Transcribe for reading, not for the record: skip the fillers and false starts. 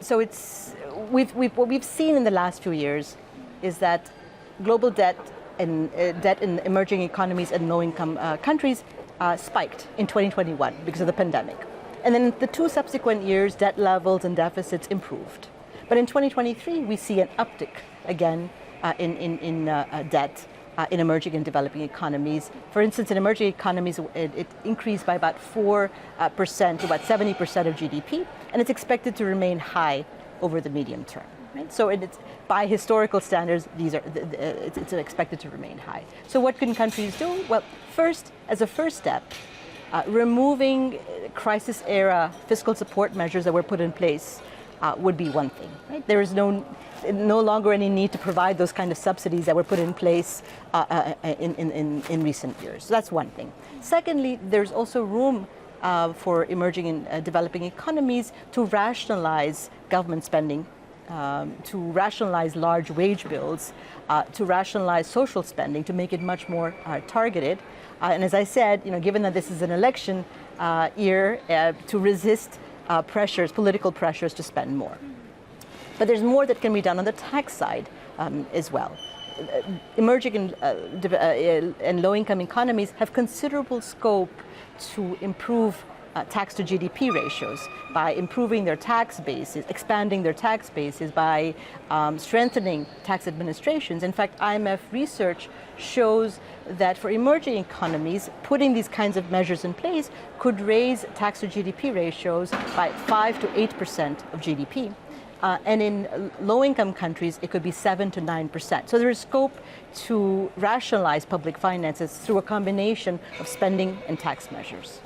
So what we've seen in the last few years is that global debt and debt in emerging economies and low-income countries spiked in 2021 because of the pandemic. And then the two subsequent years, debt levels and deficits improved. But in 2023, we see an uptick again in debt in emerging and developing economies. For instance, in emerging economies, it increased by about 4% to about 70% of GDP, and it's expected to remain high over the medium term. Right? So it's, by historical standards, it's expected to remain high. So what can countries do? Well, first, as a first step, removing crisis-era fiscal support measures that were put in place would be one thing. Right? There is no longer any need to provide those kind of subsidies that were put in place in recent years. So that's one thing. Secondly, there's also room for emerging and developing economies to rationalize government spending, to rationalize large wage bills, to rationalize social spending, to make it much more targeted. And as I said, given that this is an election year, to resist pressures, political pressures to spend more. But there's more that can be done on the tax side as well. Emerging and low-income economies have considerable scope to improve tax to GDP ratios by improving their tax bases, expanding their tax bases, by strengthening tax administrations. In fact, IMF research shows that for emerging economies, putting these kinds of measures in place could raise tax to GDP ratios by 5 to 8% of GDP. And in low-income countries, it could be 7 to 9%. So there is scope to rationalize public finances through a combination of spending and tax measures.